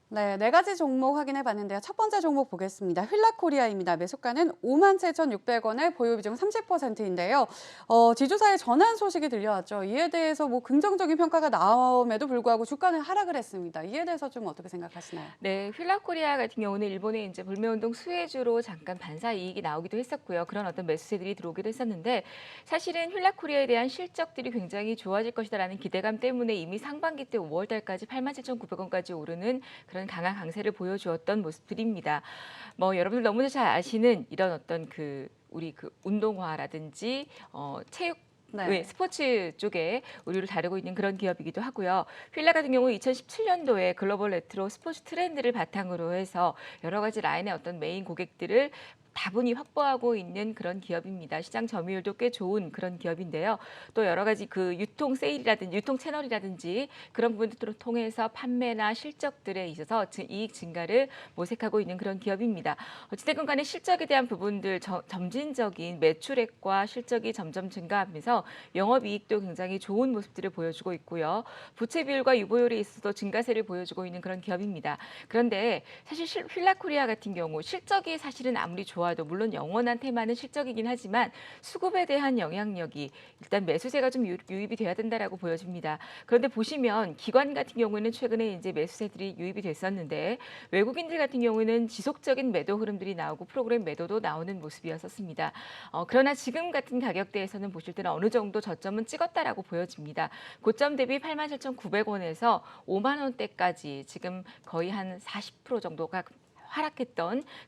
네, 네 가지 종목 확인해 봤는데요. 첫 번째 종목 보겠습니다. 휠라코리아입니다. 매수가는 57,600원에 보유 비중 30%인데요. 지주사의 전환 소식이 들려왔죠. 이에 대해서 뭐 긍정적인 평가가 나옴에도 불구하고 주가는 하락을 했습니다. 이에 대해서 좀 어떻게 생각하시나요? 네, 휠라코리아 같은 경우는 일본의 이제 불매운동 수혜주로 잠깐 반사 이익이 나오기도 했었고요. 그런 어떤 매수세들이 들어오기도 했었는데 사실은 휠라코리아에 대한 실적들이 굉장히 좋아질 것이다라는 기대감 때문에 이미 상반기 때 5월 달까지 87,900원까지 오르는 그런 강한 강세를 보여주었던 모습들입니다. 뭐 여러분들 너무나 잘 아시는 이런 어떤 우리 운동화라든지 체육 왜 네. 스포츠 쪽에 우류를 다루고 있는 그런 기업이기도 하고요. 휠라 같은 경우 2017년도에 글로벌 레트로 스포츠 트렌드를 바탕으로 해서 여러 가지 라인의 어떤 메인 고객들을 다분히 확보하고 있는 그런 기업입니다. 시장 점유율도 꽤 좋은 그런 기업인데요. 또 여러 가지 유통 세일이라든지 유통 채널이라든지 그런 부분들을 통해서 판매나 실적들에 있어서 이익 증가를 모색하고 있는 그런 기업입니다. 어찌됐건 간에 실적에 대한 부분들 점진적인 매출액과 실적이 점점 증가하면서 영업이익도 굉장히 좋은 모습들을 보여주고 있고요. 부채 비율과 유보율에 있어서 증가세를 보여주고 있는 그런 기업입니다. 그런데 사실 휠라코리아 같은 경우 실적이 사실은 아무리 좋아도 물론 영원한 테마는 실적이긴 하지만 수급에 대한 영향력이 일단 매수세가 좀 유입이 돼야 된다라고 보여집니다. 그런데 보시면 기관 같은 경우에는 최근에 이제 매수세들이 유입이 됐었는데 외국인들 같은 경우에는 지속적인 매도 흐름들이 나오고 프로그램 매도도 나오는 모습이었었습니다. 그러나 지금 같은 가격대에서는 보실 때는 어느 정도 저점은 찍었다라고 보여집니다. 고점 대비 87,900원에서 5만 원대까지 지금 거의 한 40% 정도가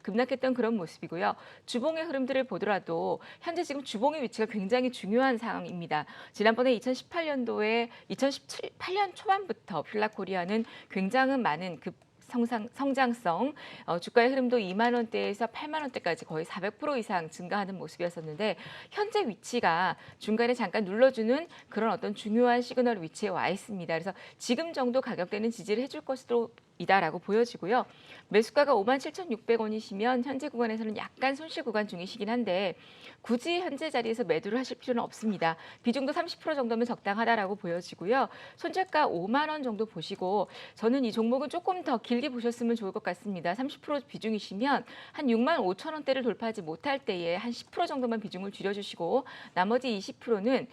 급락했던 그런 모습이고요. 주봉의 흐름들을 보더라도 현재 지금 주봉의 위치가 굉장히 중요한 상황입니다. 지난번에 2018년도에 2018년 초반부터 필라코리아는 굉장히 많은 성장성, 주가의 흐름도 2만 원대에서 8만 원대까지 거의 400% 이상 증가하는 모습이었었는데 현재 위치가 중간에 잠깐 눌러주는 그런 어떤 중요한 시그널 위치에 와 있습니다. 그래서 지금 정도 가격대는 지지를 해줄 것으로 이다라고 보여지고요. 매수가가 57,600원이시면 현재 구간에서는 약간 손실 구간 중이시긴 한데 굳이 현재 자리에서 매도를 하실 필요는 없습니다. 비중도 30% 정도면 적당하다라고 보여지고요. 손절가 5만 원 정도 보시고 저는 이 종목은 조금 더 길게 보셨으면 좋을 것 같습니다. 30% 비중이시면 한 6만 5천 원대를 돌파하지 못할 때에 한 10% 정도만 비중을 줄여주시고 나머지 20%는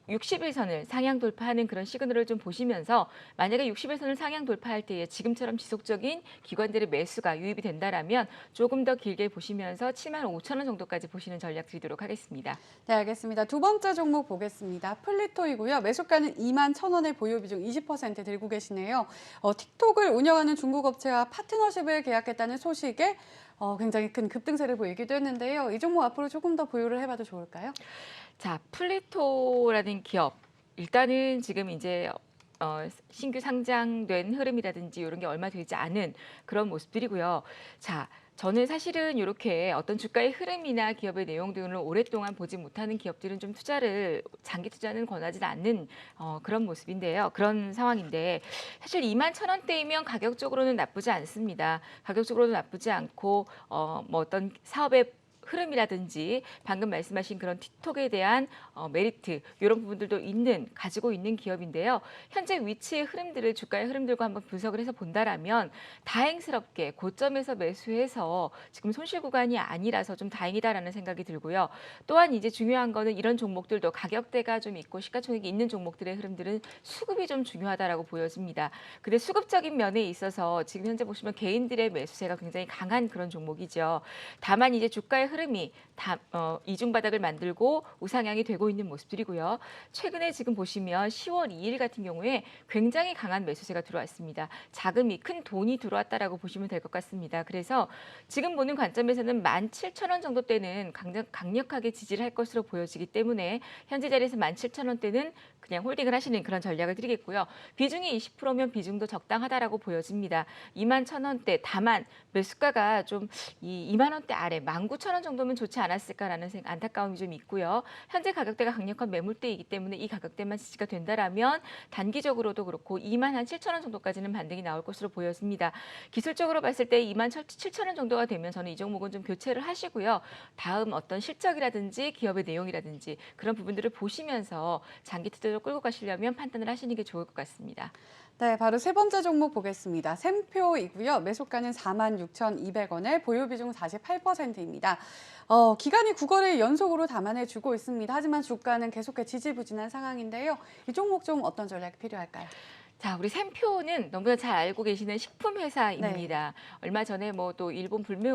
60일선을 상향 돌파하는 그런 시그널을 좀 보시면서 만약에 60일선을 상향 돌파할 때에 지금처럼 지속적인 기관들의 매수가 유입이 된다라면 조금 더 길게 보시면서 7만 5천 원 정도까지 보시는 전략 드리도록 하겠습니다. 네, 알겠습니다. 두 번째 종목 보겠습니다. 플리토이고요. 매수가는 2만 1,000원에 보유 비중 20% 들고 계시네요. 틱톡을 운영하는 중국 업체와 파트너십을 계약했다는 소식에 굉장히 큰 급등세를 보이기도 했는데요. 이 종목 앞으로 조금 더 보유를 해봐도 좋을까요? 자, 플리토라는 기업 일단은 지금 이제 신규 상장된 흐름이라든지 이런 게 얼마 되지 않은 그런 모습들이고요. 자, 저는 사실은 이렇게 어떤 주가의 흐름이나 기업의 내용 등을 오랫동안 보지 못하는 기업들은 좀 장기 투자는 권하지 않는 그런 모습인데요. 그런 상황인데 사실 2만 1,000원대이면 가격적으로는 나쁘지 않습니다. 가격적으로도 나쁘지 않고 뭐 어떤 사업의 흐름이라든지 방금 말씀하신 그런 틱톡에 대한 메리트 이런 부분들도 가지고 있는 기업인데요. 현재 위치의 흐름들을 주가의 흐름들과 한번 분석을 해서 본다라면 다행스럽게 고점에서 매수해서 지금 손실 구간이 아니라서 좀 다행이다라는 생각이 들고요. 또한 이제 중요한 거는 이런 종목들도 가격대가 좀 있고 시가총액이 있는 종목들의 흐름들은 수급이 좀 중요하다라고 보여집니다. 근데 수급적인 면에 있어서 지금 현재 보시면 개인들의 매수세가 굉장히 강한 그런 종목이죠. 다만 이제 주가의 흐름이 이중 바닥을 만들고 우상향이 되고 있는 모습들이고요. 최근에 지금 보시면 10월 2일 같은 경우에 굉장히 강한 매수세가 들어왔습니다. 자금이 큰 돈이 들어왔다라고 보시면 될 것 같습니다. 그래서 지금 보는 관점에서는 17,000원 정도 때는 강력하게 지지를 할 것으로 보여지기 때문에 현재 자리에서 17,000원대는 그냥 홀딩을 하시는 그런 전략을 드리겠고요. 비중이 20%면 비중도 적당하다라고 보여집니다. 2만 1,000원대 다만 매수가가 좀 이 2만 원대 아래 19,000원 정도면 좋지 않았을까라는 안타까움이 좀 있고요. 현재 가격대가 강력한 매물대이기 때문에 이 가격대만 지지가 된다라면 단기적으로도 그렇고 2만 한 7,000원 정도까지는 반등이 나올 것으로 보여집니다. 기술적으로 봤을 때 2만 7,000원 정도가 되면 저는 이 종목은 좀 교체를 하시고요. 다음 어떤 실적이라든지 기업의 내용이라든지 그런 부분들을 보시면서 장기 투자로 끌고 가시려면 판단을 하시는 게 좋을 것 같습니다. 네, 바로 세 번째 종목 보겠습니다. 샘표이고요. 매수가는 46,200원에 보유 비중 48%입니다. 기간이 9거래일 연속으로 담아내주고 있습니다. 하지만 주가는 계속해 지지부진한 상황인데요. 이 종목 좀 어떤 전략이 필요할까요? 자, 우리 샘표는 너무나 잘 알고 계시는 식품 회사입니다. 얼마 전에 뭐 또 일본 불매,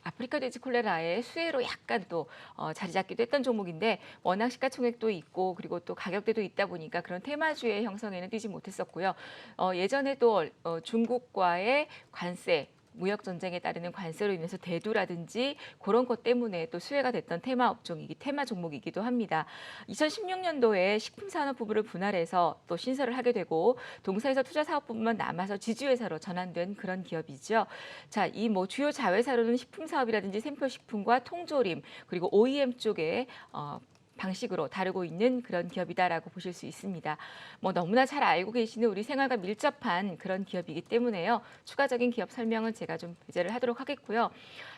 아프리카 돼지 콜레라의 수혜로 약간 또 자리 잡기도 했던 종목인데 워낙 시가총액도 있고 그리고 또 가격대도 있다 보니까 그런 테마주의 형성에는 뛰지 못했었고요. 예전에 또 중국과의 관세 무역 전쟁에 따르는 관세로 인해서 대두라든지 그런 것 때문에 또 수혜가 됐던 테마 종목이기도 합니다. 2016년도에 식품산업부를 분할해서 또 신설을 하게 되고 동사에서 투자사업부만 남아서 지주회사로 전환된 그런 기업이죠. 자, 이 뭐 주요 자회사로는 식품사업이라든지 샘표식품과 통조림 그리고 OEM 쪽에 방식으로 다루고 있는 그런 기업이다라고 보실 수 있습니다. 뭐 너무나 잘 알고 계시는 우리 생활과 밀접한 그런 기업이기 때문에요. 추가적인 기업 설명은 제가 좀 배제를 하도록 하겠고요.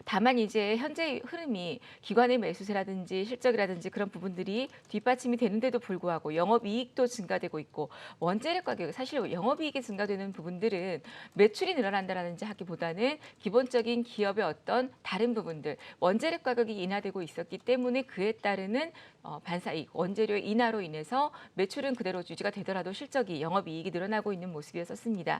다만 이제 현재 흐름이 기관의 매수세라든지 실적이라든지 그런 부분들이 뒷받침이 되는데도 불구하고 영업이익도 증가되고 있고 원재료 가격, 사실 영업이익이 증가되는 부분들은 매출이 늘어난다라든지 하기보다는 기본적인 기업의 어떤 다른 부분들, 원재료 가격이 인하되고 있었기 때문에 그에 따르는 반사이익, 원재료의 인하로 인해서 매출은 그대로 유지가 되더라도 실적이 영업이익이 늘어나고 있는 모습이었습니다.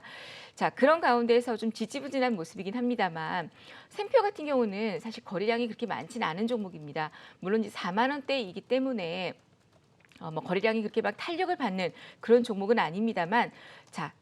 자, 그런 가운데에서 좀 지지부진한 모습이긴 합니다만 샘표 같은 경우는 사실 거래량이 그렇게 많지는 않은 종목입니다. 물론 이제 4만 원대이기 때문에 뭐 거래량이 그렇게 막 탄력을 받는 그런 종목은 아닙니다만 자.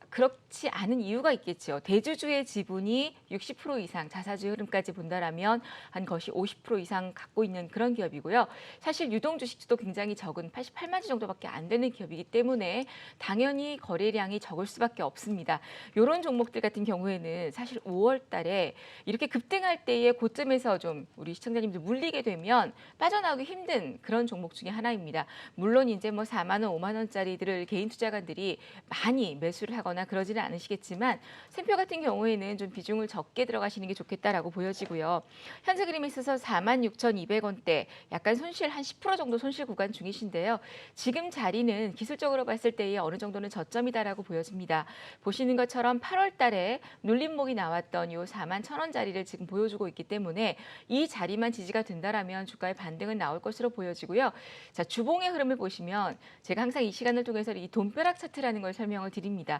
그렇지 않은 이유가 있겠죠. 대주주의 지분이 60% 이상 자사주 흐름까지 본다라면 한 것이 50% 이상 갖고 있는 그런 기업이고요. 사실 유동 주식도 굉장히 적은 88만 주 정도밖에 안 되는 기업이기 때문에 당연히 거래량이 적을 수밖에 없습니다. 이런 종목들 같은 경우에는 사실 5월 달에 이렇게 급등할 때의 고점에서 좀 우리 시청자님들 물리게 되면 빠져나오기 힘든 그런 종목 중에 하나입니다. 물론 이제 뭐 4만 원, 5만 원짜리들을 개인 투자가들이 많이 매수를 하거나 그러지는 않으시겠지만 샘표 같은 경우에는 좀 비중을 적게 들어가시는 게 좋겠다라고 보여지고요. 현재 그림에 있어서 46,200원대 약간 손실 한 10% 정도 손실 구간 중이신데요. 지금 자리는 기술적으로 봤을 때에 어느 정도는 저점이다라고 보여집니다. 보시는 것처럼 8월 달에 눌림목이 나왔던 요 41,000원짜리를 지금 보여주고 있기 때문에 이 자리만 지지가 된다라면 주가의 반등은 나올 것으로 보여지고요. 자, 주봉의 흐름을 보시면 제가 항상 이 시간을 통해서 이 돈벼락 차트라는 걸 설명을 드립니다.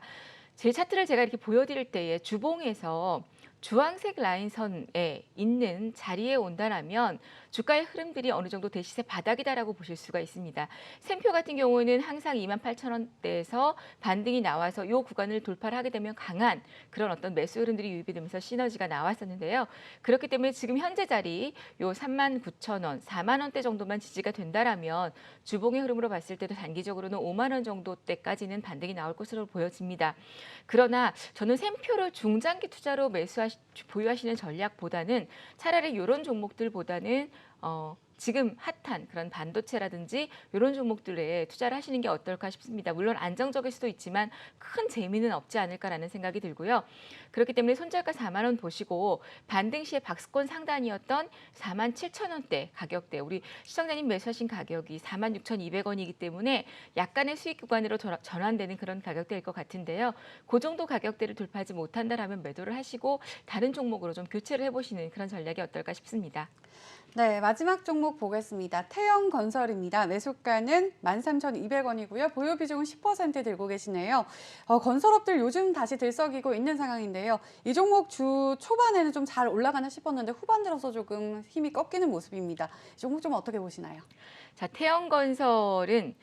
제 차트를 제가 이렇게 보여드릴 때에 주봉에서 주황색 라인선에 있는 자리에 온다라면 주가의 흐름들이 어느 정도 대시세 바닥이다라고 보실 수가 있습니다. 샘표 같은 경우에는 항상 28,000원대에서 반등이 나와서 이 구간을 돌파를 하게 되면 강한 그런 어떤 매수 흐름들이 유입이 되면서 시너지가 나왔었는데요. 그렇기 때문에 지금 현재 자리 요 39,000원, 4만 원대 정도만 지지가 된다라면 주봉의 흐름으로 봤을 때도 단기적으로는 5만 원 정도대까지는 반등이 나올 것으로 보여집니다. 그러나 저는 샘표를 중장기 투자로 보유하시는 전략보다는 차라리 이런 종목들보다는 지금 핫한 그런 반도체라든지 이런 종목들에 투자를 하시는 게 어떨까 싶습니다. 물론 안정적일 수도 있지만 큰 재미는 없지 않을까라는 생각이 들고요. 그렇기 때문에 손절가 4만 원 보시고 반등 시에 박스권 상단이었던 47,000원대 가격대 우리 시청자님 매수하신 가격이 46,200원이기 때문에 약간의 수익 구간으로 전환되는 그런 가격대일 것 같은데요. 그 정도 가격대를 돌파하지 못한다라면 매도를 하시고 다른 종목으로 좀 교체를 해보시는 그런 전략이 어떨까 싶습니다. 네, 마지막 종목 보겠습니다. 태영건설입니다. 매수가는 13,200원이고요. 보유 비중은 10% 들고 계시네요. 건설업들 요즘 다시 들썩이고 있는 상황인데요. 이 종목 주 초반에는 좀 잘 올라가나 싶었는데 후반 들어서 조금 힘이 꺾이는 모습입니다. 이 종목 좀 어떻게 보시나요? 자, 태영건설은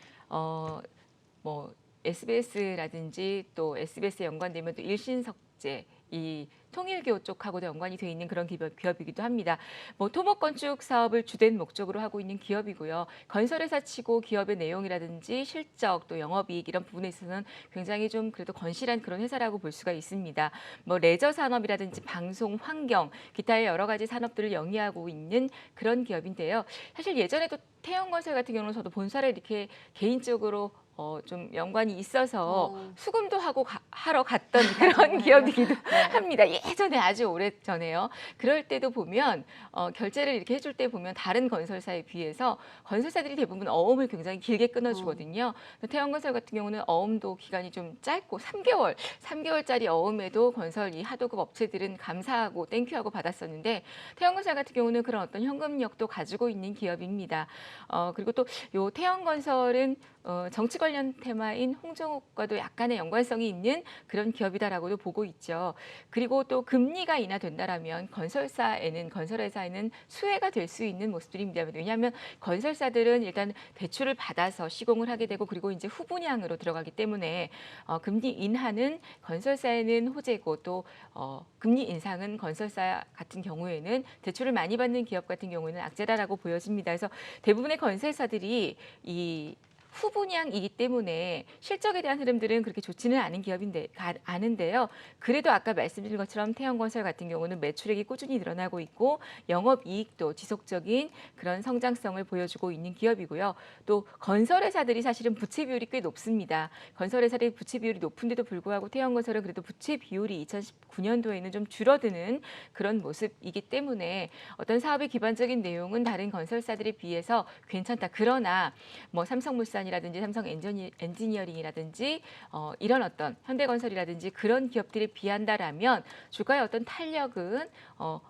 뭐 SBS라든지 또 SBS에 연관되면 또 일신석재 이 통일교 쪽하고도 연관이 돼 있는 그런 기업이기도 합니다. 뭐 토목 건축 사업을 주된 목적으로 하고 있는 기업이고요. 건설회사 치고 기업의 내용이라든지 실적 또 영업이익 이런 부분에 있어서는 굉장히 좀 그래도 건실한 그런 회사라고 볼 수가 있습니다. 뭐 레저 산업이라든지 방송, 환경, 기타의 여러 가지 산업들을 영위하고 있는 그런 기업인데요. 사실 예전에도 태영건설 같은 경우는 저도 본사를 이렇게 개인적으로 좀 연관이 있어서 어. 수금도 하러 갔던 그런 기업이기도 네. 합니다. 예전에 아주 오래전에요. 그럴 때도 보면 결제를 이렇게 해줄 때 보면 다른 건설사에 비해서 건설사들이 대부분 어음을 굉장히 길게 끊어주거든요. 태양건설 같은 경우는 어음도 기간이 좀 짧고 3개월짜리 어음에도 건설 이 하도급 업체들은 감사하고 땡큐하고 받았었는데 태양건설 같은 경우는 그런 어떤 현금력도 가지고 있는 기업입니다. 그리고 또 요 태양건설은 정치 관련 테마인 홍정욱과도 약간의 연관성이 있는 그런 기업이다라고도 보고 있죠. 그리고 또 금리가 인하된다라면 건설회사에는 수혜가 될 수 있는 모습들입니다. 왜냐하면 건설사들은 일단 대출을 받아서 시공을 하게 되고 그리고 이제 후분양으로 들어가기 때문에 금리 인하는 건설사에는 호재고 또 금리 인상은 건설사 같은 경우에는 대출을 많이 받는 기업 같은 경우에는 악재다라고 보여집니다. 그래서 대부분의 건설사들이 이 후분양이기 때문에 실적에 대한 흐름들은 그렇게 좋지는 않은 아는데요. 그래도 아까 말씀드린 것처럼 태양건설 같은 경우는 매출액이 꾸준히 늘어나고 있고 영업이익도 지속적인 그런 성장성을 보여주고 있는 기업이고요. 또 건설회사들이 사실은 부채 비율이 꽤 높습니다. 건설회사들의 부채 비율이 높은데도 불구하고 태양건설은 그래도 부채 비율이 2019년도에는 좀 줄어드는 그런 모습이기 때문에 어떤 사업의 기반적인 내용은 다른 건설사들에 비해서 괜찮다. 그러나 뭐 삼성물산이라든지 삼성 엔지니어링이라든지 이런 어떤 현대건설이라든지 그런 기업들에 비한다라면 주가의 어떤 탄력은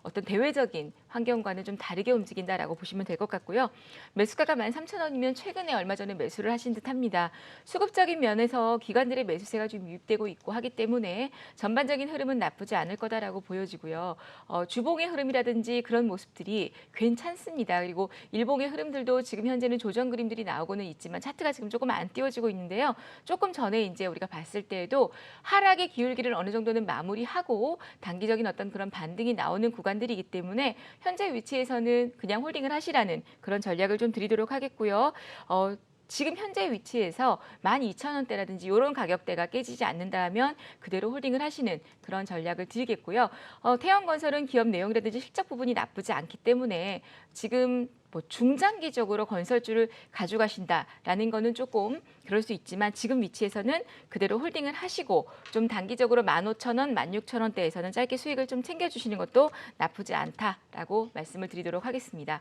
어떤 대외적인 환경과는 좀 다르게 움직인다라고 보시면 될 것 같고요. 매수가가 13,000원이면 최근에 얼마 전에 매수를 하신 듯합니다. 수급적인 면에서 기관들의 매수세가 좀 유입되고 있고 하기 때문에 전반적인 흐름은 나쁘지 않을 거다라고 보여지고요. 주봉의 흐름이라든지 그런 모습들이 괜찮습니다. 그리고 일봉의 흐름들도 지금 현재는 조정 그림들이 나오고는 있지만 차트가 지금 조금 안 띄워지고 있는데요. 조금 전에 이제 우리가 봤을 때에도 하락의 기울기를 어느 정도는 마무리하고 단기적인 어떤 그런 반등이 나오는 구간들이기 때문에 현재 위치에서는 그냥 홀딩을 하시라는 그런 전략을 좀 드리도록 하겠고요. 지금 현재 위치에서 12,000원대라든지 이런 가격대가 깨지지 않는다면 그대로 홀딩을 하시는 그런 전략을 드리겠고요. 태양건설은 기업 내용이라든지 실적 부분이 나쁘지 않기 때문에 지금 뭐 중장기적으로 건설주를 가져가신다라는 거는 조금 그럴 수 있지만 지금 위치에서는 그대로 홀딩을 하시고 좀 단기적으로 15,000원, 16,000원대에서는 짧게 수익을 좀 챙겨주시는 것도 나쁘지 않다라고 말씀을 드리도록 하겠습니다.